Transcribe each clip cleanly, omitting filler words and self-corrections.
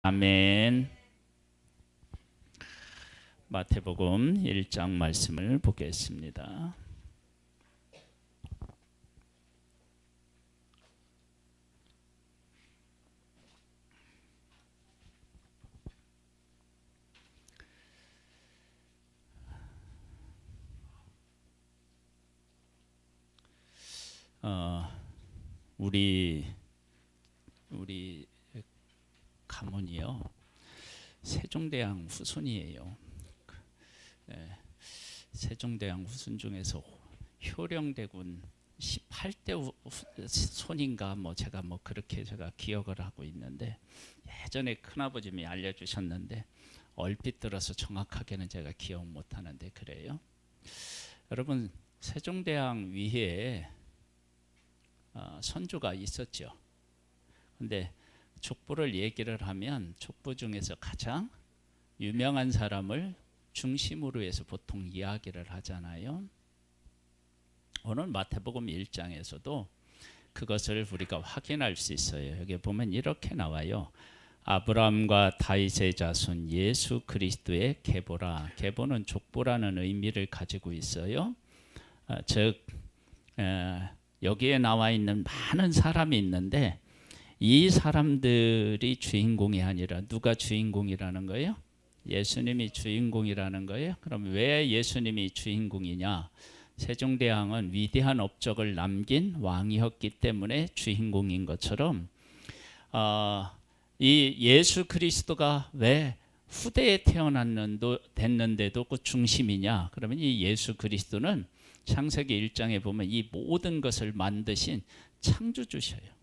아멘. 마태복음 1장 말씀을 보겠습니다. 우리 가문이요, 세종대왕 후손이에요. 세종대왕 후손 중에서 효령대군 18대 손인가 제가 그렇게 기억을 하고 있는데, 예전에 큰아버님이 알려주셨는데 얼핏 들어서 정확하게는 제가 기억 못하는데 그래요. 여러분, 세종대왕 위에 선조가 있었죠. 근데 족보를 얘기를 하면 족보 중에서 가장 유명한 사람을 중심으로 해서 보통 이야기를 하잖아요. 오늘 마태복음 1장에서도 그것을 우리가 확인할 수 있어요. 여기 보면 이렇게 나와요. 아브라함과 다윗의 자손 예수 그리스도의 계보라. 계보는 족보라는 의미를 가지고 있어요. 즉 여기에 나와 있는 많은 사람이 있는데, 이 사람들이 주인공이 아니라 누가 주인공이라는 거예요? 예수님이 주인공이라는 거예요. 그럼 왜 예수님이 주인공이냐? 세종대왕은 위대한 업적을 남긴 왕이었기 때문에 주인공인 것처럼, 이 예수 그리스도가 왜 후대에 됐는데도 그 중심이냐? 그러면 이 예수 그리스도는 창세기 1장에 보면 이 모든 것을 만드신 창조주셔요.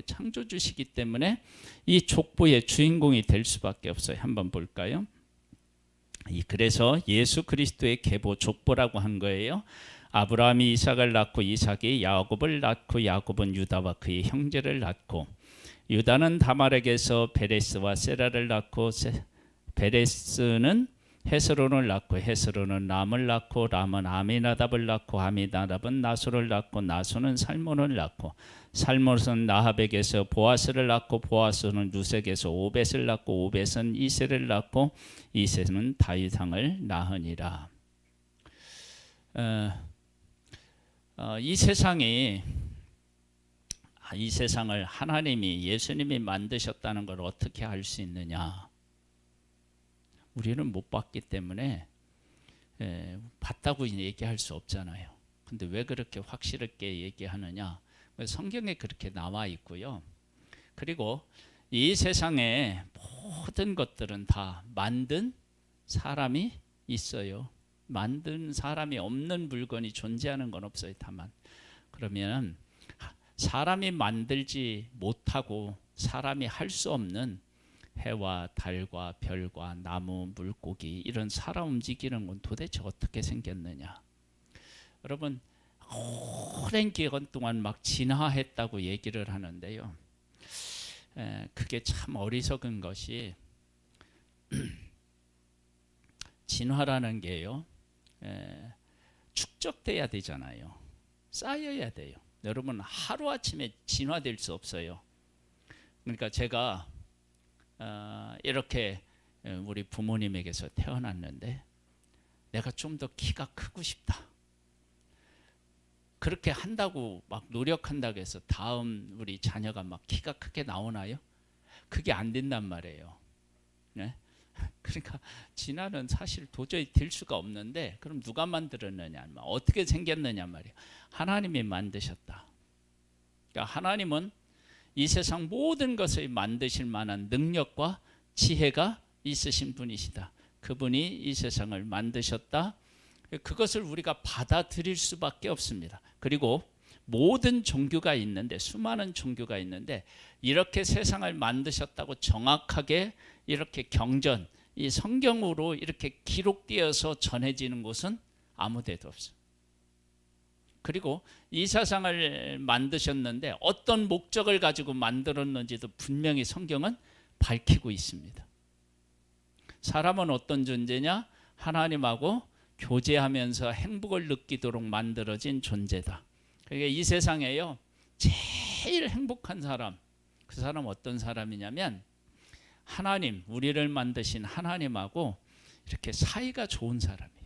창조주시기 때문에 이 족보의 주인공이 될 수밖에 없어요. 한번 볼까요? 그래서 예수 그리스도의 계보, 족보라고 한 거예요. 아브라함이 이삭을 낳고 이삭이 야곱을 낳고 야곱은 유다와 그의 형제를 낳고 유다는 다말에게서 베레스와 세라를 낳고 베레스는 헤스론을 낳고 헤스론은 람을 낳고 람은 아미나답을 낳고 아미나답은 나소를 낳고 나소는 살몬을 낳고 살몬은 나합에게서 보아스를 낳고 보아스는 루색에서 오벳을 낳고 오벳은 이세를 낳고 이세는 다윗왕을 낳으니라. 이 세상을 하나님이, 예수님이 만드셨다는 걸 어떻게 알 수 있느냐? 우리는 못 봤기 때문에 봤다고 얘기할 수 없잖아요. 근데 왜 그렇게 확실하게 얘기하느냐? 성경에 그렇게 나와 있고요. 그리고 이 세상에 모든 것들은 다 만든 사람이 있어요. 만든 사람이 없는 물건이 존재하는 건 없어요. 다만 그러면 사람이 만들지 못하고 사람이 할 수 없는 해와 달과 별과 나무, 물고기, 이런 살아 움직이는 건 도대체 어떻게 생겼느냐? 여러분, 오랜 기간 동안 진화했다고 얘기를 하는데요. 그게 참 어리석은 것이 진화라는 게요, 축적돼야 되잖아요. 쌓여야 돼요. 여러분, 하루아침에 진화될 수 없어요. 그러니까 제가 이렇게 우리 부모님에게서 태어났는데 내가 좀 더 키가 크고 싶다. 그렇게 한다고 노력한다고 해서 다음 우리 자녀가 키가 크게 나오나요? 그게 안 된단 말이에요. 네? 그러니까 진화는 사실 도저히 될 수가 없는데, 그럼 누가 만들었느냐? 어떻게 생겼느냐 말이에요. 하나님이 만드셨다. 그러니까 하나님은 이 세상 모든 것을 만드실 만한 능력과 지혜가 있으신 분이시다. 그분이 이 세상을 만드셨다. 그것을 우리가 받아들일 수밖에 없습니다. 그리고 모든 종교가 있는데, 수많은 종교가 있는데, 이렇게 세상을 만드셨다고 정확하게 이렇게 경전, 이 성경으로 이렇게 기록되어서 전해지는 곳은 아무 데도 없어요. 그리고 이 세상을 만드셨는데 어떤 목적을 가지고 만들었는지도 분명히 성경은 밝히고 있습니다. 사람은 어떤 존재냐? 하나님하고 교제하면서 행복을 느끼도록 만들어진 존재다. 그러니까 이 세상에요, 제일 행복한 사람, 그 사람 어떤 사람이냐면 하나님, 우리를 만드신 하나님하고 이렇게 사이가 좋은 사람이에요.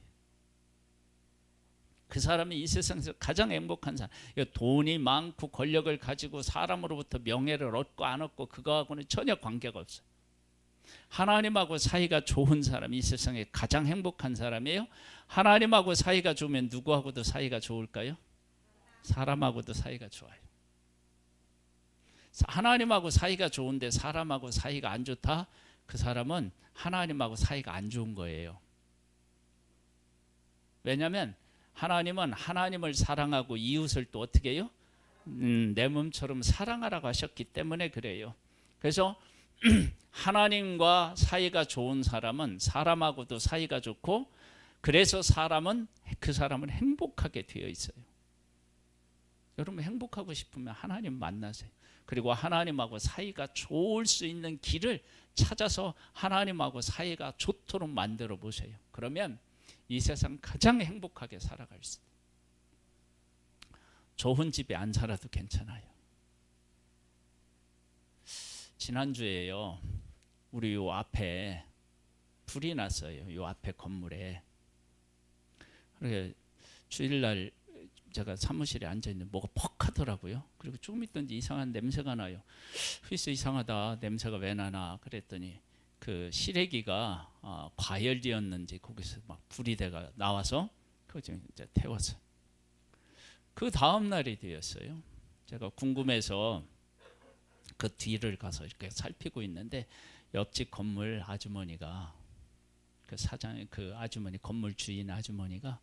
그 사람이 이 세상에서 가장 행복한 사람. 돈이 많고 권력을 가지고 사람으로부터 명예를 얻고 안 얻고 그거하고는 전혀 관계가 없어요. 하나님하고 사이가 좋은 사람이 이 세상에 가장 행복한 사람이에요. 하나님하고 사이가 좋으면 누구하고도 사이가 좋을까요? 사람하고도 사이가 좋아요. 하나님하고 사이가 좋은데 사람하고 사이가 안 좋다? 그 사람은 하나님하고 사이가 안 좋은 거예요. 왜냐하면 하나님은 하나님을 사랑하고 이웃을 또 어떻게 해요? 내 몸처럼 사랑하라고 하셨기 때문에 그래요. 그래서 하나님과 사이가 좋은 사람은 사람하고도 사이가 좋고, 그래서 그 사람은 행복하게 되어 있어요. 여러분 행복하고 싶으면 하나님 만나세요. 그리고 하나님하고 사이가 좋을 수 있는 길을 찾아서 하나님하고 사이가 좋도록 만들어 보세요. 그러면 이 세상 가장 행복하게 살아갈 수 있어요. 좋은 집에 안 살아도 괜찮아요. 지난주에요, 우리 요 앞에 불이 났어요. 요 앞에 건물에. 그래 주일날 제가 사무실에 앉아있는데 뭐가 퍽 하더라고요. 그리고 조금 있던지 이상한 냄새가 나요. 그래서 이상하다, 냄새가 왜 나나 그랬더니 그 시래기가 과열되었는지 거기서 막 불이 나와서 그거 좀 이제 태웠어요. 그 다음 날이 되었어요. 제가 궁금해서 그 뒤를 가서 이렇게 살피고 있는데 옆집 건물 아주머니가, 그 사장, 그 아주머니, 건물 주인 아주머니가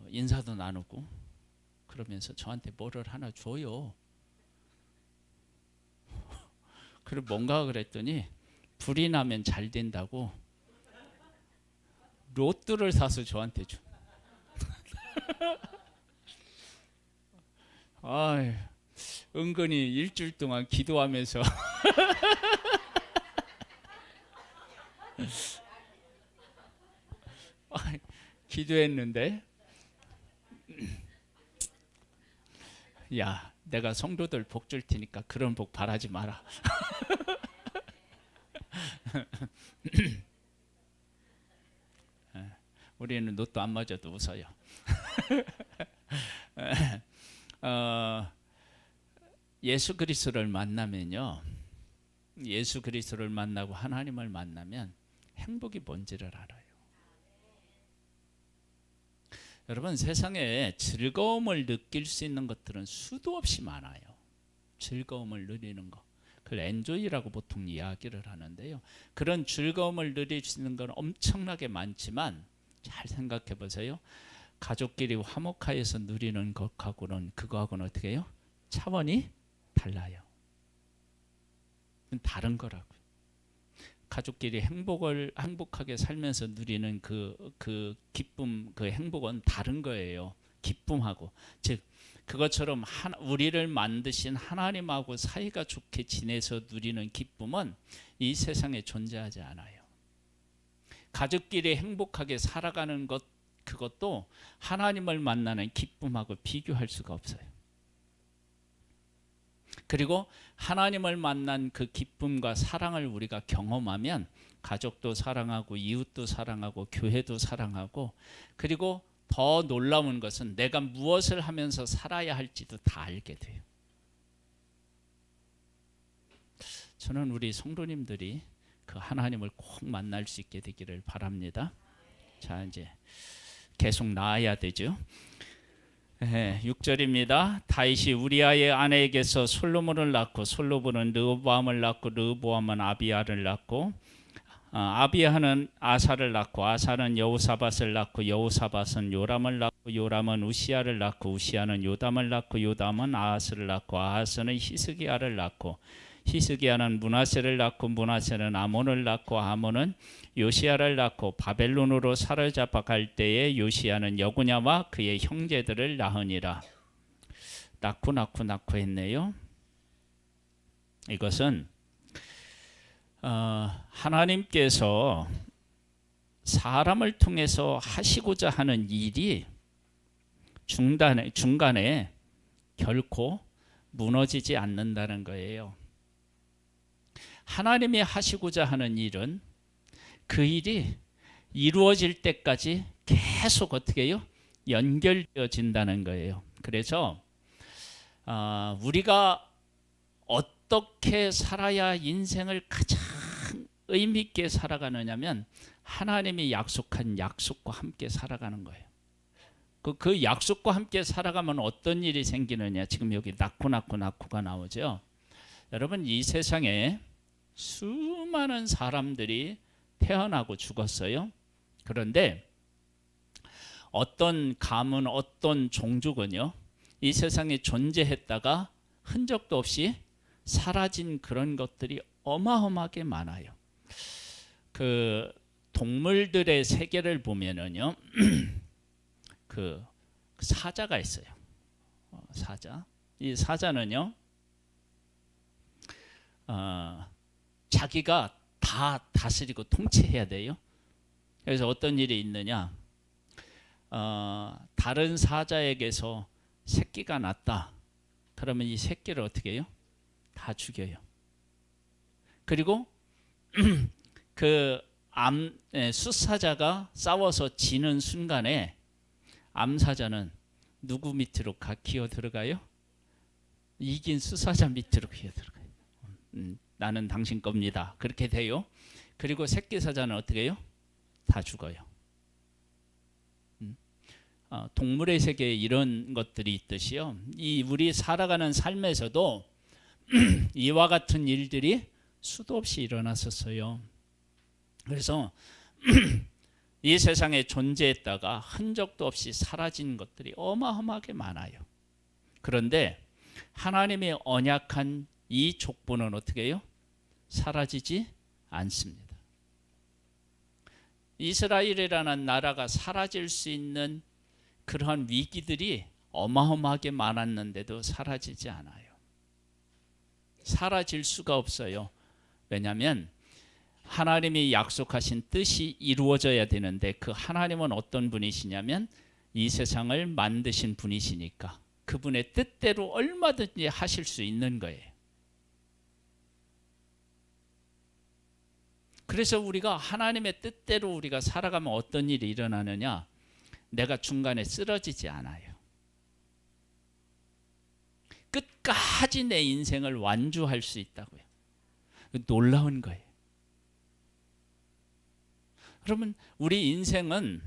인사도 나누고 그러면서 저한테 뭐를 하나 줘요. 그리고 뭔가 그랬더니 불이 나면 잘 된다고 로또를 사서 저한테 줘. 은근히 일주일 동안 기도하면서 기도했는데, 야, 내가 성도들 복 줄 테니까 그런 복 바라지 마라. 우리는 로또 안 맞아도 웃어요. 예수 그리스도를 만나면요, 예수 그리스도를 만나고 하나님을 만나면 행복이 뭔지를 알아요. 여러분 세상에 즐거움을 느낄 수 있는 것들은 수도 없이 많아요. 즐거움을 누리는 것, 그걸 엔조이라고 보통 이야기를 하는데요, 그런 즐거움을 누릴 수 있는 건 엄청나게 많지만 잘 생각해 보세요. 가족끼리 화목하여서 누리는 것하고는 그거하고는 어떻게 해요? 차원이 달라요. 다른 거라고요. 가족끼리 행복하게 살면서 누리는 그 기쁨, 그 행복은 다른 거예요. 기쁨하고, 즉 그것처럼 우리를 만드신 하나님하고 사이가 좋게 지내서 누리는 기쁨은 이 세상에 존재하지 않아요. 가족끼리 행복하게 살아가는 것, 그것도 하나님을 만나는 기쁨하고 비교할 수가 없어요. 그리고 하나님을 만난 그 기쁨과 사랑을 우리가 경험하면 가족도 사랑하고 이웃도 사랑하고 교회도 사랑하고, 그리고 더 놀라운 것은 내가 무엇을 하면서 살아야 할지도 다 알게 돼요. 저는 우리 성도님들이 그 하나님을 꼭 만날 수 있게 되기를 바랍니다. 자, 이제 계속 나아야 되죠. 6절입니다. 다윗이 우리아의 아내에게서 솔로몬을 낳고 솔로몬은 르호보암을 낳고 르호보암은 아비야를 낳고 아비야는 아사를 낳고 아사는 여호사밧을 낳고 여호사밧은 요람을 낳고 요람은 우시야를 낳고 우시야는 요담을 낳고 요담은 아하스를 낳고 아하스는 히스기야를 낳고 히스기야는 므낫세를 낳고 므낫세는 아몬을 낳고 아몬은 요시야를 낳고 바벨론으로 사로잡아 갈 때에 요시야는 여고냐와 그의 형제들을 낳으니라. 낳고 했네요. 이것은 하나님께서 사람을 통해서 하시고자 하는 일이 중간에 결코 무너지지 않는다는 거예요. 하나님이 하시고자 하는 일은 그 일이 이루어질 때까지 계속 어떻게 해요? 연결되어진다는 거예요. 그래서 우리가 어떻게 살아야 인생을 가장 의미 있게 살아가느냐면 하나님이 약속한 약속과 함께 살아가는 거예요. 그 약속과 함께 살아가면 어떤 일이 생기느냐. 지금 여기 낳고가 나오죠. 여러분, 이 세상에 수많은 사람들이 태어나고 죽었어요. 그런데 어떤 가문, 어떤 종족은요, 이 세상에 존재했다가 흔적도 없이 사라진 그런 것들이 어마어마하게 많아요. 그 동물들의 세계를 보면은요, 그 사자가 있어요. 사자. 이 사자는요, 자기가 다 다스리고 통치해야 돼요. 그래서 어떤 일이 있느냐, 다른 사자에게서 새끼가 났다. 그러면 이 새끼를 어떻게 해요? 다 죽여요. 그리고 숫사자가 싸워서 지는 순간에 암사자는 누구 밑으로 기어 들어가요? 이긴 숫사자 밑으로 기어 들어가요. 나는 당신 겁니다. 그렇게 돼요. 그리고 새끼 사자는 어떻게 해요? 다 죽어요. 동물의 세계에 이런 것들이 있듯이요. 우리 살아가는 삶에서도 이와 같은 일들이 수도 없이 일어났었어요. 그래서 이 세상에 존재했다가 흔적도 없이 사라진 것들이 어마어마하게 많아요. 그런데 하나님의 언약한 이 족보는 어떻게 해요? 사라지지 않습니다. 이스라엘이라는 나라가 사라질 수 있는 그러한 위기들이 어마어마하게 많았는데도 사라지지 않아요. 사라질 수가 없어요. 왜냐하면 하나님이 약속하신 뜻이 이루어져야 되는데, 그 하나님은 어떤 분이시냐면 이 세상을 만드신 분이시니까 그분의 뜻대로 얼마든지 하실 수 있는 거예요. 그래서 우리가 하나님의 뜻대로 우리가 살아가면 어떤 일이 일어나느냐, 내가 중간에 쓰러지지 않아요. 끝까지 내 인생을 완주할 수 있다고요. 놀라운 거예요. 여러분, 우리 인생은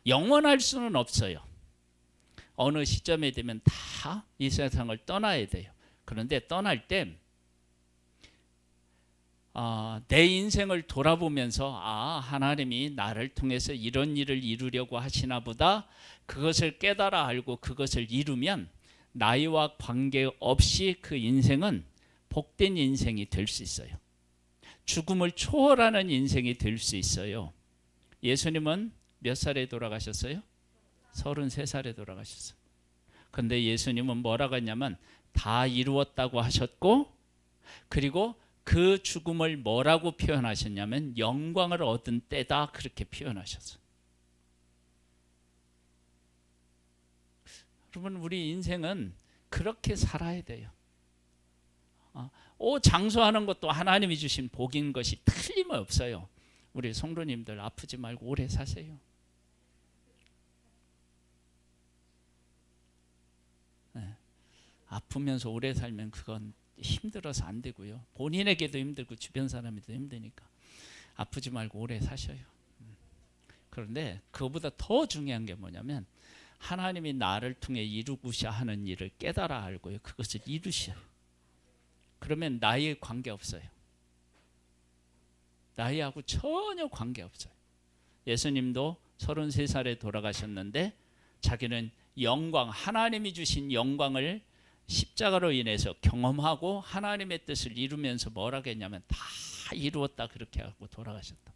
영원할 수는 없어요. 어느 시점에 되면 다 이 세상을 떠나야 돼요. 그런데 떠날 때 내 인생을 돌아보면서 하나님이 나를 통해서 이런 일을 이루려고 하시나 보다, 그것을 깨달아 알고 그것을 이루면 나이와 관계없이 그 인생은 복된 인생이 될 수 있어요. 죽음을 초월하는 인생이 될 수 있어요. 예수님은 몇 살에 돌아가셨어요? 33살에 돌아가셨어요. 그런데 예수님은 뭐라고 했냐면 다 이루었다고 하셨고, 그리고 그 죽음을 뭐라고 표현하셨냐면 영광을 얻은 때다, 그렇게 표현하셨어요. 여러분, 우리 인생은 그렇게 살아야 돼요. 장수하는 것도 하나님이 주신 복인 것이 틀림없어요. 우리 성도님들 아프지 말고 오래 사세요. 아프면서 오래 살면 그건 힘들어서 안 되고요. 본인에게도 힘들고 주변 사람에도 힘드니까 아프지 말고 오래 사셔요. 그런데 그거보다 더 중요한 게 뭐냐면 하나님이 나를 통해 이루고자 하는 일을 깨달아 알고요, 그것을 이루셔요. 그러면 나이에 관계없어요. 나이하고 전혀 관계없어요. 예수님도 33살에 돌아가셨는데 자기는 영광, 하나님이 주신 영광을 십자가로 인해서 경험하고 하나님의 뜻을 이루면서 뭐라고 했냐면 다 이루었다, 그렇게 하고 돌아가셨다.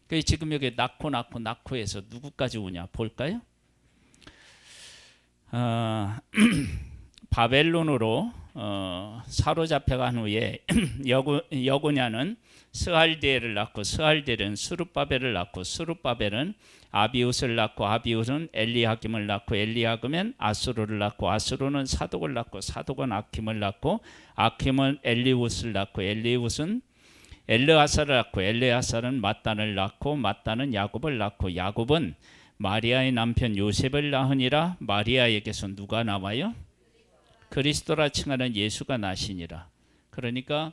그래서 지금 여기 낳고에서 누구까지 오냐 볼까요? 바벨론으로 사로잡혀간 후에 여고냐는 스알디엘을 낳고 스알디엘은 스룹바벨을 낳고 스룹바벨은 아비웃을 낳고 아비웃은 엘리야김을 낳고 엘리야김은 아스루를 낳고 아스루는 사독을 낳고 사독은 아킴을 낳고 아킴은 엘리웃을 낳고 엘리웃은 엘르아사를 낳고 엘르아사는 mat단을 낳고 mat단은 야곱을 낳고 야곱은 마리아의 남편 요셉을 낳으니라. 마리아에게서 누가 나와요? 그리스도라 칭하는 예수가 나시니라. 그러니까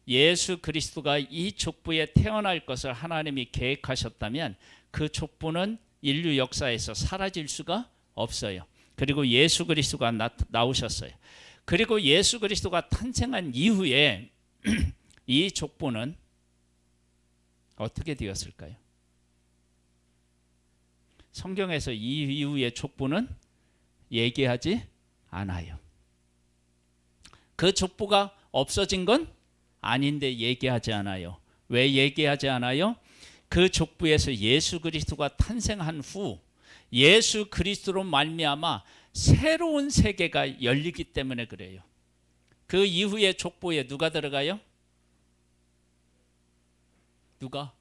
예수 그리스도가 이 족부에 태어날 것을 하나님이 계획하셨다면 그 족부는 인류 역사에서 사라질 수가 없어요. 그리고 예수 그리스도가 나오셨어요. 그리고 예수 그리스도가 탄생한 이후에 이 족보는 어떻게 되었을까요? 성경에서 이 이후의 족보는 얘기하지 않아요. 그 족보가 없어진 건 아닌데 얘기하지 않아요. 왜 얘기하지 않아요? 그 족보에서 예수 그리스도가 탄생한 후 예수 그리스도로 말미암아 새로운 세계가 열리기 때문에 그래요. 그 이후의 족보에 누가 들어가요? 누가?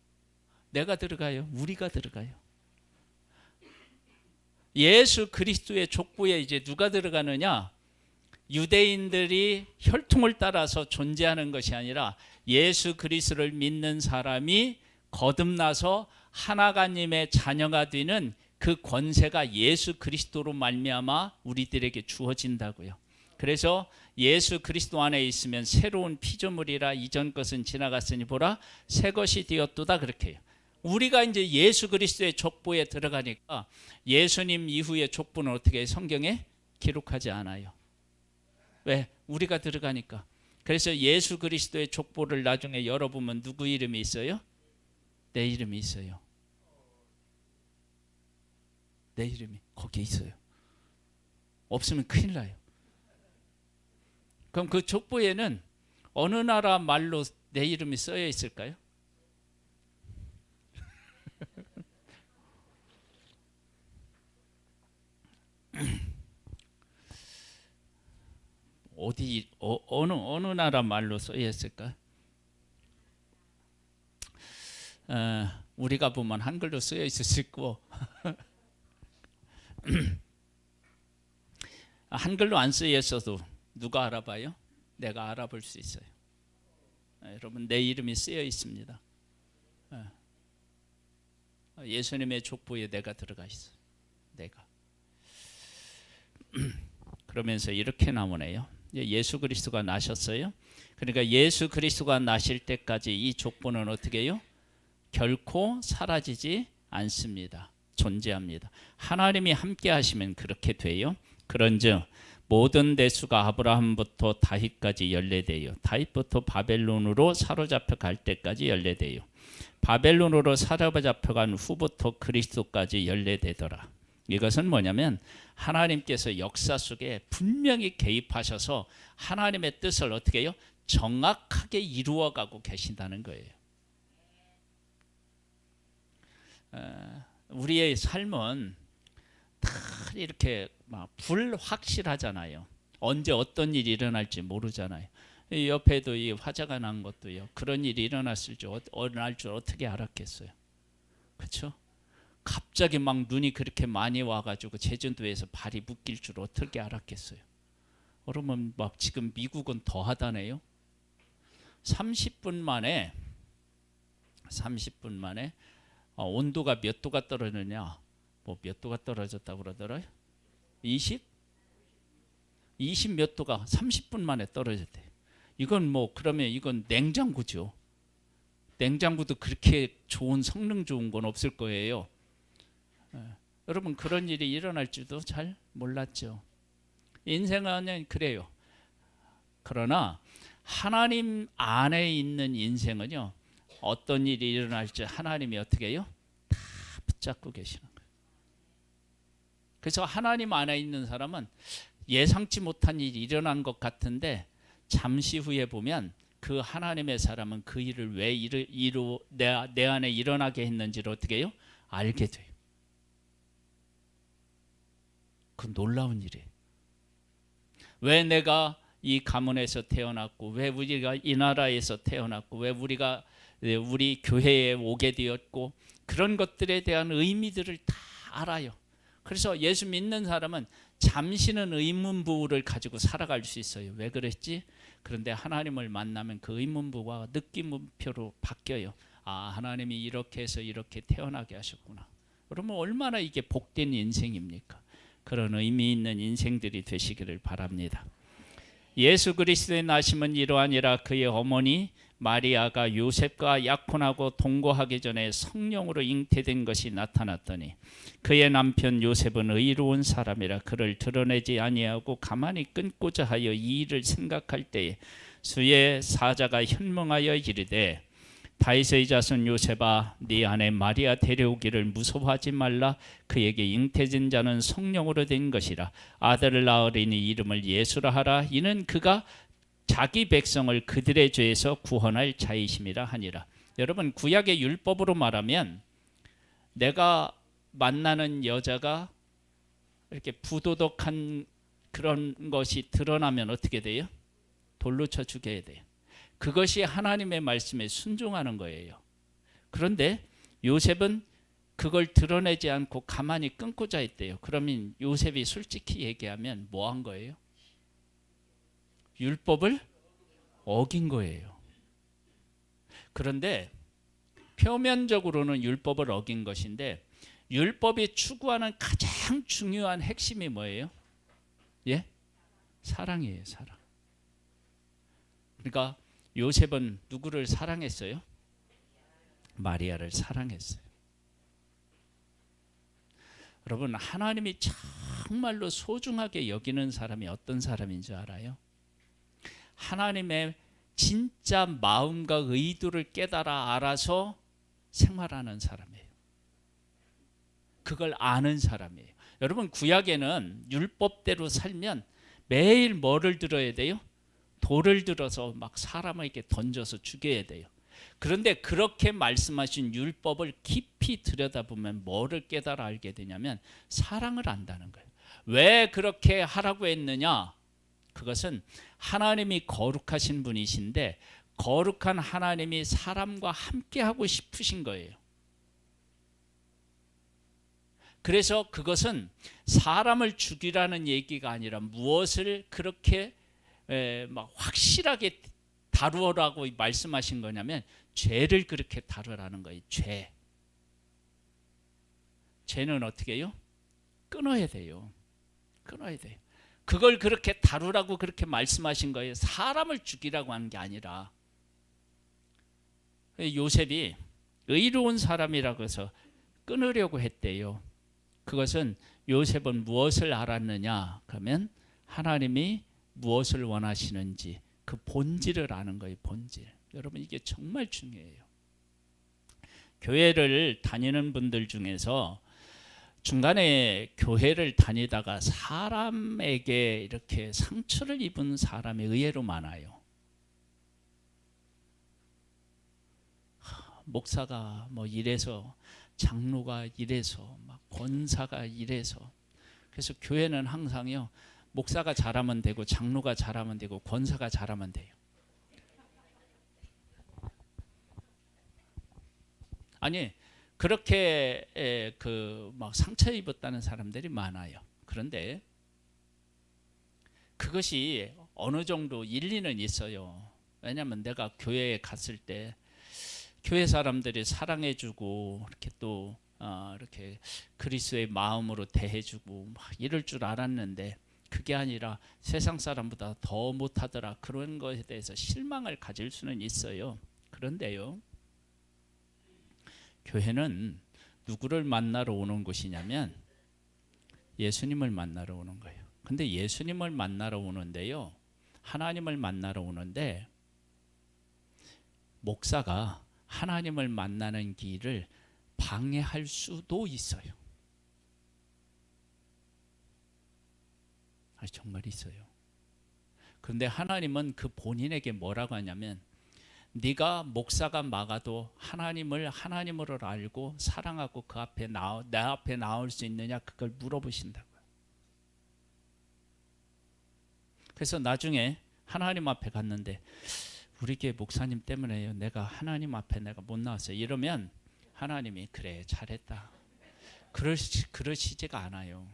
내가 들어가요. 우리가 들어가요. 예수 그리스도의 족보에 이제 누가 들어가느냐? 유대인들이 혈통을 따라서 존재하는 것이 아니라 예수 그리스도를 믿는 사람이 거듭나서 하나님의 자녀가 되는 그 권세가 예수 그리스도로 말미암아 우리들에게 주어진다고요. 그래서 예수 그리스도 안에 있으면 새로운 피조물이라 이전 것은 지나갔으니 보라 새 것이 되었도다 그렇게 해요. 우리가 이제 예수 그리스도의 족보에 들어가니까 예수님 이후의 족보는 어떻게 성경에 기록하지 않아요. 왜? 우리가 들어가니까. 그래서 예수 그리스도의 족보를 나중에 열어보면 누구 이름이 있어요? 내 이름이 있어요. 내 이름이 거기에 있어요. 없으면 큰일 나요. 그럼 그 족보에는 어느 나라 말로 내 이름이 써여 있을까요? 어디 어느 나라 말로 써여 있을까? 우리가 보면 한글로 쓰여 있을 수 있고 한글로 안 쓰여 있어도 누가 알아봐요? 내가 알아볼 수 있어요. 여러분 내 이름이 쓰여 있습니다. 예수님의 족보에 내가 들어가 있어. 내가. 그러면서 이렇게 나오네요. 예수 그리스도가 나셨어요. 그러니까 예수 그리스도가 나실 때까지 이 족보는 어떻게 해요? 결코 사라지지 않습니다. 존재합니다. 하나님이 함께 하시면 그렇게 돼요. 그런즉 모든 대수가 아브라함부터 다윗까지 연례돼요. 다윗부터 바벨론으로 사로잡혀 갈 때까지 연례돼요. 바벨론으로 사로잡혀간 후부터 그리스도까지 연례되더라. 이것은 뭐냐면 하나님께서 역사 속에 분명히 개입하셔서 하나님의 뜻을 어떻게 해요? 정확하게 이루어가고 계신다는 거예요. 우리의 삶은 다 이렇게 막 불확실하잖아요. 언제 어떤 일이 일어날지 모르잖아요. 이 옆에도 이 화재가 난 것도요. 그런 일이 일어났을 줄 날 줄 어떻게 알았겠어요. 그렇죠? 갑자기 막 눈이 그렇게 많이 와가지고 제주도에서 발이 묶일 줄 어떻게 알았겠어요. 그러면 막 지금 미국은 더하다네요. 30분 만에 온도가 몇 도가 떨어지느냐? 뭐 몇 도가 떨어졌다고 그러더라고요. 20 몇 도가 30분 만에 떨어졌대. 이건 뭐 그러면 이건 냉장고죠. 냉장고도 그렇게 좋은 성능 좋은 건 없을 거예요. 여러분 그런 일이 일어날 줄도 잘 몰랐죠. 인생은 그래요. 그러나 하나님 안에 있는 인생은요. 어떤 일이 일어날지 하나님이 어떻게 해요? 다 붙잡고 계시는 거예요. 그래서 하나님 안에 있는 사람은 예상치 못한 일이 일어난 것 같은데 잠시 후에 보면 그 하나님의 사람은 그 일을 왜 내 안에 일어나게 했는지를 어떻게 해요? 알게 돼요. 그 놀라운 일이에요. 왜 내가 이 가문에서 태어났고 왜 우리가 이 나라에서 태어났고 왜 우리가 우리 교회에 오게 되었고 그런 것들에 대한 의미들을 다 알아요. 그래서 예수 믿는 사람은 잠시는 의문부를 가지고 살아갈 수 있어요. 왜 그랬지? 그런데 하나님을 만나면 그 의문부가 느낌표로 바뀌어요. 아, 하나님이 이렇게 해서 이렇게 태어나게 하셨구나. 그러면 얼마나 이게 복된 인생입니까? 그런 의미 있는 인생들이 되시기를 바랍니다. 예수 그리스도의 나심은 이러하니라 그의 어머니 마리아가 요셉과 약혼하고 동거하기 전에 성령으로 잉태된 것이 나타났더니 그의 남편 요셉은 의로운 사람이라 그를 드러내지 아니하고 가만히 끊고자 하여 이 일을 생각할 때에 수의 사자가 현몽하여 이르되 다윗의 자손 요셉아 네 아내 마리아 데려오기를 무서워하지 말라. 그에게 잉태된 자는 성령으로 된 것이라. 아들을 낳으리니 이름을 예수라 하라. 이는 그가 자기 백성을 그들의 죄에서 구원할 자이심이라 하니라. 여러분, 구약의 율법으로 말하면 내가 만나는 여자가 이렇게 부도덕한 그런 것이 드러나면 어떻게 돼요? 돌로 쳐 죽여야 돼요. 그것이 하나님의 말씀에 순종하는 거예요. 그런데 요셉은 그걸 드러내지 않고 가만히 끊고자 했대요. 그러면 요셉이 솔직히 얘기하면 뭐 한 거예요? 율법을 어긴 거예요. 그런데 표면적으로는 율법을 어긴 것인데 율법이 추구하는 가장 중요한 핵심이 뭐예요? 예? 사랑이에요, 사랑. 그러니까 요셉은 누구를 사랑했어요? 마리아를 사랑했어요. 여러분, 하나님이 정말로 소중하게 여기는 사람이 어떤 사람인 줄 알아요? 하나님의 진짜 마음과 의도를 깨달아 알아서 생활하는 사람이에요. 그걸 아는 사람이에요. 여러분, 구약에는 율법대로 살면 매일 뭐를 들어야 돼요? 돌을 들어서 막 사람에게 던져서 죽여야 돼요. 그런데 그렇게 말씀하신 율법을 깊이 들여다보면 뭐를 깨달아 알게 되냐면 사랑을 안다는 거예요. 왜 그렇게 하라고 했느냐? 그것은 하나님이 거룩하신 분이신데 거룩한 하나님이 사람과 함께 하고 싶으신 거예요. 그래서 그것은 사람을 죽이라는 얘기가 아니라 무엇을 그렇게 막 확실하게 다루라고 말씀하신 거냐면 죄를 그렇게 다루라는 거예요. 죄는 어떻게 해요? 끊어야 돼요. 끊어야 돼요. 그걸 그렇게 다루라고 그렇게 말씀하신 거예요. 사람을 죽이라고 하는 게 아니라. 요셉이 의로운 사람이라고 해서 끊으려고 했대요. 그것은 요셉은 무엇을 알았느냐? 그러면 하나님이 무엇을 원하시는지 그 본질을 아는 거예요. 본질. 여러분, 이게 정말 중요해요. 교회를 다니는 분들 중에서 중간에 교회를 다니다가 사람에게 이렇게 상처를 입은 사람이 의외로 많아요. 목사가 뭐 이래서, 장로가 이래서, 막 권사가 이래서. 그래서 교회는 항상요, 목사가 잘하면 되고 장로가 잘하면 되고 권사가 잘하면 돼요. 아니, 그렇게 막 상처 입었다는 사람들이 많아요. 그런데 그것이 어느 정도 일리는 있어요. 왜냐하면 내가 교회에 갔을 때 교회 사람들이 사랑해주고 이렇게 또 이렇게 그리스도의 마음으로 대해주고 막 이럴 줄 알았는데 그게 아니라 세상 사람보다 더 못하더라. 그런 것에 대해서 실망을 가질 수는 있어요. 그런데요, 교회는 누구를 만나러 오는 곳이냐면 예수님을 만나러 오는 거예요. 근데 예수님을 만나러 오는데요, 하나님을 만나러 오는데 목사가 하나님을 만나는 길을 방해할 수도 있어요. 정말 있어요. 그런데 하나님은 그 본인에게 뭐라고 하냐면 네가 목사가 막아도 하나님을 하나님으로 알고 사랑하고 그 앞에 내 앞에 나올 수 있느냐, 그걸 물어보신다고요. 그래서 나중에 하나님 앞에 갔는데 우리 교회 목사님 때문에요. 내가 하나님 앞에 내가 못 나왔어요. 이러면 하나님이 그래 잘했다. 그러시지가 않아요.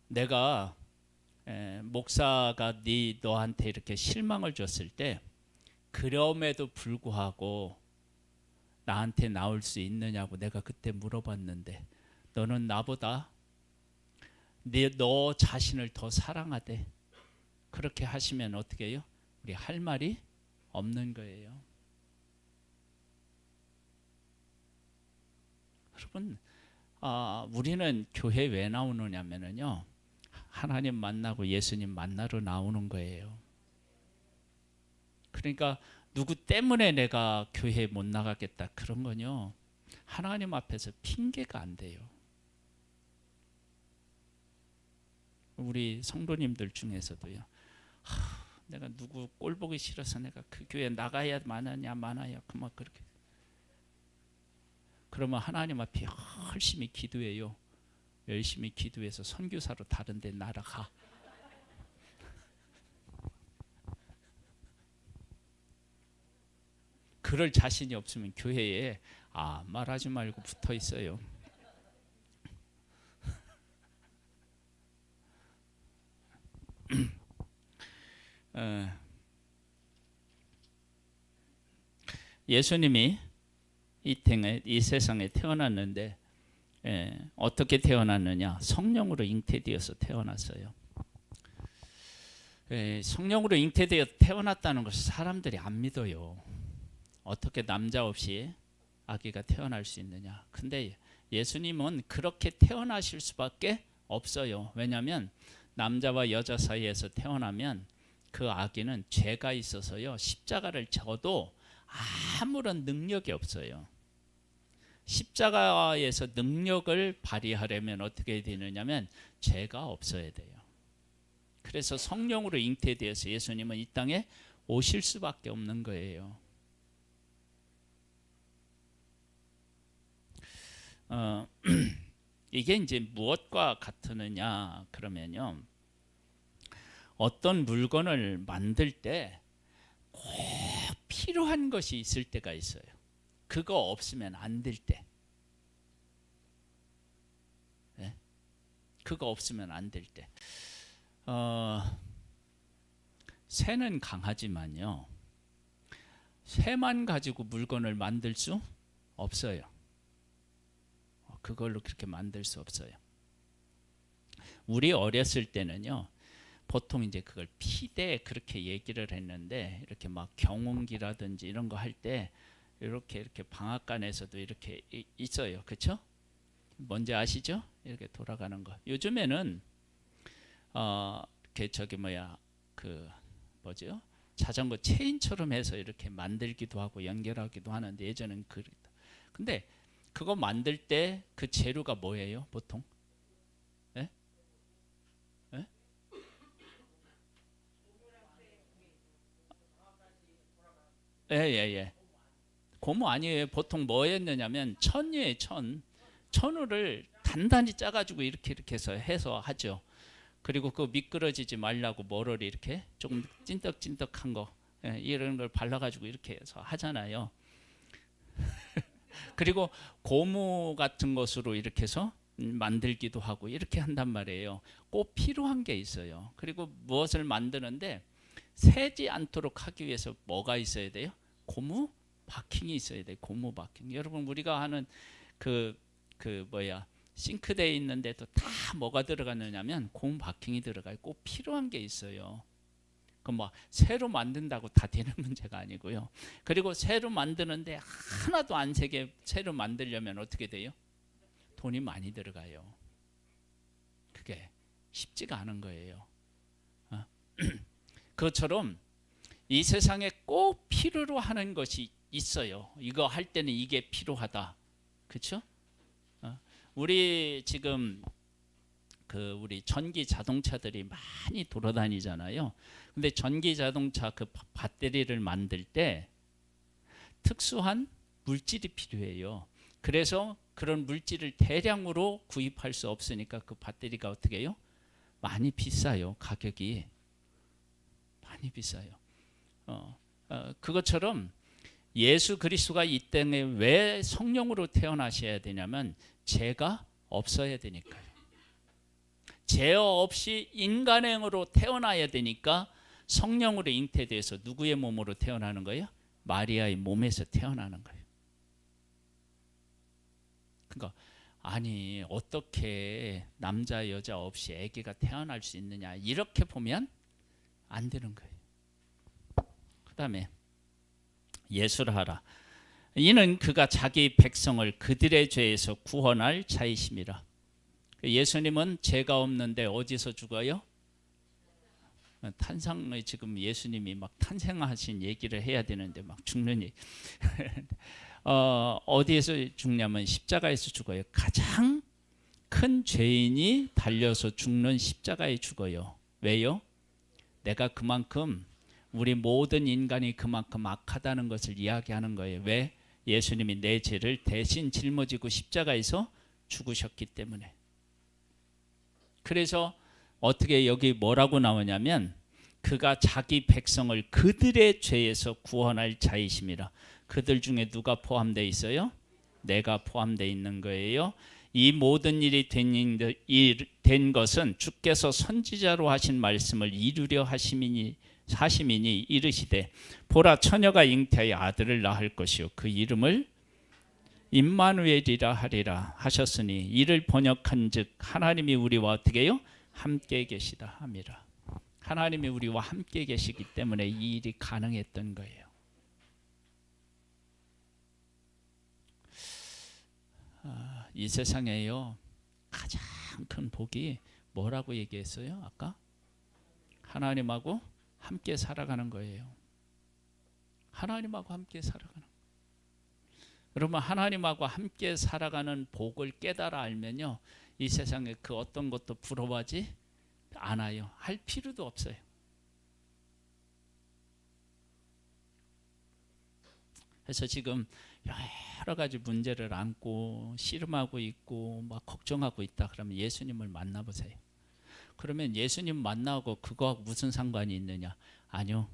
내가 목사가 너한테 이렇게 실망을 줬을 때 그럼에도 불구하고 나한테 나올 수 있느냐고 내가 그때 물어봤는데 너는 나보다 너 자신을 더 사랑하대. 그렇게 하시면 어떻게 해요? 우리 할 말이 없는 거예요. 여러분, 우리는 교회 왜 나오느냐면요, 하나님 만나고 예수님 만나러 나오는 거예요. 그러니까 누구 때문에 내가 교회 못 나가겠다 그런 건요, 하나님 앞에서 핑계가 안 돼요. 우리 성도님들 중에서도요, 내가 누구 꼴 보기 싫어서 내가 그 교회 나가야 마나야 그만 그렇게. 그러면 하나님 앞에 열심히 기도해요. 열심히 기도해서 선교사로 다른 데 날아가. 그럴 자신이 없으면 교회에 말하지 말고 붙어 있어요. 예수님이 이 세상에 태어났는데 어떻게 태어났느냐? 성령으로 잉태되어서 태어났어요. 성령으로 잉태되어 태어났다는 것을 사람들이 안 믿어요. 어떻게 남자 없이 아기가 태어날 수 있느냐? 근데 예수님은 그렇게 태어나실 수밖에 없어요. 왜냐하면 남자와 여자 사이에서 태어나면 그 아기는 죄가 있어서요, 십자가를 져도 아무런 능력이 없어요. 십자가에서 능력을 발휘하려면 어떻게 되느냐면 죄가 없어야 돼요. 그래서 성령으로 잉태되어서 예수님은 이 땅에 오실 수밖에 없는 거예요. 이게 이제 무엇과 같으느냐 그러면요, 어떤 물건을 만들 때 꼭 필요한 것이 있을 때가 있어요. 그거 없으면 안 될 때. 네? 그거 없으면 안 될 때. 새는 강하지만요, 새만 가지고 물건을 만들 수 없어요. 그걸로 그렇게 만들 수 없어요. 우리 어렸을 때는요, 보통 이제 그걸 피대 그렇게 얘기를 했는데, 이렇게 막 경운기라든지 이런 거 할 때 이렇게 방앗간에서도 이렇게 있어요. 그렇죠? 뭔지 아시죠? 이렇게 돌아가는 거. 요즘에는 이렇게 뭐죠? 자전거 체인처럼 해서 이렇게 만들기도 하고 연결하기도 하는데, 예전엔 그랬다. 근데 그거 만들 때 그 재료가 뭐예요? 보통? 예? 예? 예. 고무 아니에요. 보통 뭐였느냐면 천이에요. 천을 단단히 짜가지고 이렇게 해서 하죠. 그리고 그 미끄러지지 말라고 뭐를 이렇게 조금 찐득찐득한 거, 이런 걸 발라가지고 이렇게 해서 하잖아요. 그리고 고무 같은 것으로 이렇게 해서 만들기도 하고 이렇게 한단 말이에요. 꼭 필요한 게 있어요. 그리고 무엇을 만드는데 새지 않도록 하기 위해서 뭐가 있어야 돼요? 고무 바킹이 있어야 돼요. 고무 바킹. 여러분, 우리가 하는 싱크대에 있는데도 다 뭐가 들어가느냐면 고무 바킹이 들어가요. 꼭 필요한 게 있어요. 그 뭐 새로 만든다고 다 되는 문제가 아니고요. 그리고 새로 만드는데 하나도 안 새게 새로 만들려면 어떻게 돼요? 돈이 많이 들어가요. 그게 쉽지가 않은 거예요. 그것처럼 이 세상에 꼭 필요로 하는 것이 있어요. 이거 할 때는 이게 필요하다. 그렇죠? 우리 지금 우리 전기 자동차들이 많이 돌아다니잖아요. 근데 전기 자동차 그 배터리를 만들 때 특수한 물질이 필요해요. 그래서 그런 물질을 대량으로 구입할 수 없으니까 그 배터리가 어떻게 해요? 많이 비싸요. 가격이 많이 비싸요. 그것처럼 예수 그리스도가 이 땅에 왜 성령으로 태어나셔야 되냐면 죄가 없어야 되니까요. 죄 없이 인간의 영으로 태어나야 되니까 성령으로 잉태돼서 누구의 몸으로 태어나는 거예요? 마리아의 몸에서 태어나는 거예요. 그러니까 아니 어떻게 남자 여자 없이 아기가 태어날 수 있느냐 이렇게 보면 안 되는 거예요. 그 다음에 예수를 하라. 이는 그가 자기 백성을 그들의 죄에서 구원할 자이심이라. 예수님은 죄가 없는데 어디서 죽어요? 탄생을 지금 예수님이 막 탄생하신 얘기를 해야 되는데 막 죽는 얘기. 어디에서 죽냐면 십자가에서 죽어요. 가장 큰 죄인이 달려서 죽는 십자가에 죽어요. 왜요? 내가 그만큼 우리 모든 인간이 그만큼 악하다는 것을 이야기하는 거예요. 왜? 예수님이 내 죄를 대신 짊어지고 십자가에서 죽으셨기 때문에. 그래서 어떻게 여기 뭐라고 나오냐면 그가 자기 백성을 그들의 죄에서 구원할 자이심이라. 그들 중에 누가 포함되어 있어요? 내가 포함되어 있는 거예요. 이 모든 일이 된 것은 주께서 선지자로 하신 말씀을 이루려 하심이니 이르시되 보라 처녀가 잉태하여 아들을 낳을 것이요 그 이름을 임마누엘이라 하리라 하셨으니 이를 번역한즉 하나님이 우리와 어떻게 해요? 함께 계시다 함이라. 하나님이 우리와 함께 계시기 때문에 이 일이 가능했던 거예요. 이 세상에요 가장 큰 복이 뭐라고 얘기했어요? 아까 하나님하고 함께 살아가는 거예요. 하나님하고 함께 살아가는. 여러분 하나님하고 함께 살아가는 복을 깨달아 알면요 이 세상에 그 어떤 것도 부러워하지 않아요. 할 필요도 없어요. 그래서 지금 여러 가지 문제를 안고 씨름하고 있고 막 걱정하고 있다 그러면 예수님을 만나보세요. 그러면 예수님 만나고 그거하고 무슨 상관이 있느냐? 아니요.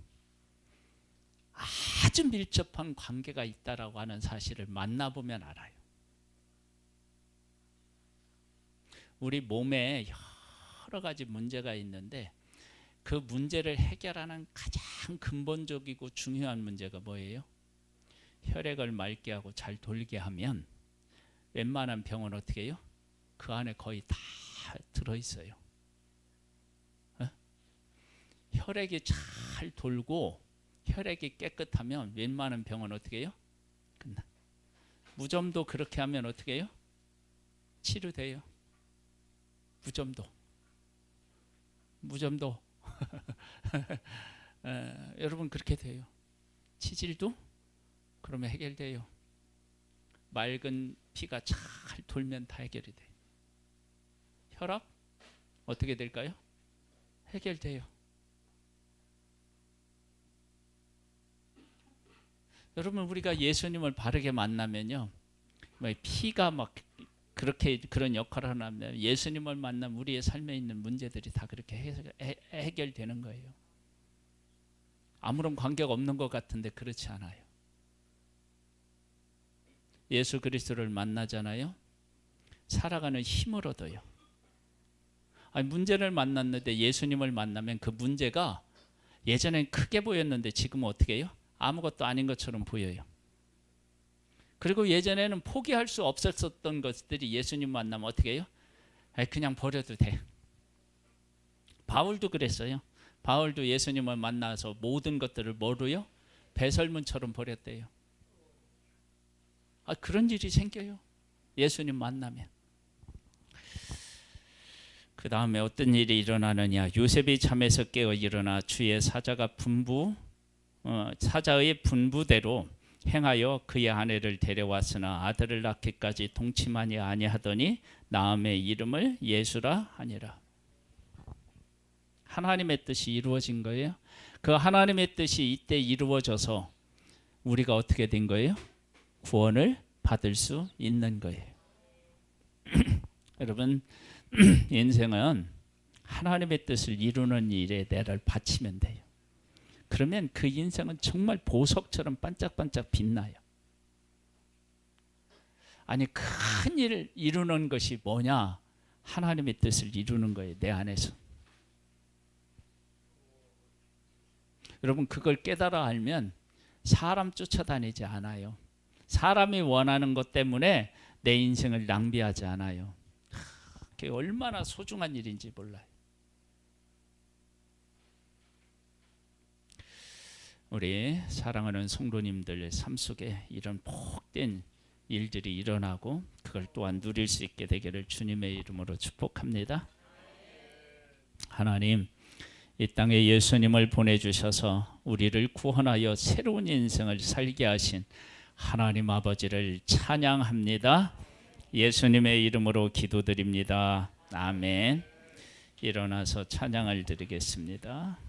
아주 밀접한 관계가 있다라고 하는 사실을 만나보면 알아요. 우리 몸에 여러 가지 문제가 있는데 그 문제를 해결하는 가장 근본적이고 중요한 문제가 뭐예요? 혈액을 맑게 하고 잘 돌게 하면 웬만한 병은 어떻게 해요? 그 안에 거의 다 들어있어요. 혈액이 잘 돌고 혈액이 깨끗하면 웬만한 병은 어떻게 해요? 끝나. 무좀도 그렇게 하면 어떻게 해요? 치료돼요. 무좀도 여러분 그렇게 돼요. 치질도 그러면 해결돼요. 맑은 피가 잘 돌면 다 해결이 돼요. 혈압 어떻게 될까요? 해결돼요. 여러분 우리가 예수님을 바르게 만나면요 피가 막 그렇게 그런 역할을 하면 예수님을 만나면 우리의 삶에 있는 문제들이 다 그렇게 해결되는 거예요. 아무런 관계가 없는 것 같은데 그렇지 않아요. 예수 그리스도를 만나잖아요. 살아가는 힘을 얻어요. 아니, 문제를 만났는데 예수님을 만나면 그 문제가 예전엔 크게 보였는데 지금은 어떻게 해요? 아무것도 아닌 것처럼 보여요. 그리고 예전에는 포기할 수 없었던 것들이 예수님 만나면 어떻게 해요? 그냥 버려도 돼. 바울도 그랬어요. 바울도 예수님을 만나서 모든 것들을 뭐로요? 배설물처럼 버렸대요. 그런 일이 생겨요. 예수님 만나면. 그 다음에 어떤 일이 일어나느냐? 요셉이 잠에서 깨어 일어나 주의 사자의 분부대로 행하여 그의 아내를 데려왔으나 아들을 낳기까지 동침하니 아니하더니 나음의 이름을 예수라 하니라. 하나님의 뜻이 이루어진 거예요. 그 하나님의 뜻이 이때 이루어져서 우리가 어떻게 된 거예요? 구원을 받을 수 있는 거예요. 여러분 인생은 하나님의 뜻을 이루는 일에 내를 바치면 돼요. 그러면 그 인생은 정말 보석처럼 반짝반짝 빛나요. 아니 큰 일을 이루는 것이 뭐냐? 하나님의 뜻을 이루는 거예요. 내 안에서. 여러분 그걸 깨달아 알면 사람 쫓아다니지 않아요. 사람이 원하는 것 때문에 내 인생을 낭비하지 않아요. 그게 얼마나 소중한 일인지 몰라요. 우리 사랑하는 성도님들 삶 속에 이런 복된 일들이 일어나고 그걸 또한 누릴 수 있게 되기를 주님의 이름으로 축복합니다. 하나님, 이 땅에 예수님을 보내주셔서 우리를 구원하여 새로운 인생을 살게 하신 하나님 아버지를 찬양합니다. 예수님의 이름으로 기도드립니다. 아멘. 일어나서 찬양을 드리겠습니다.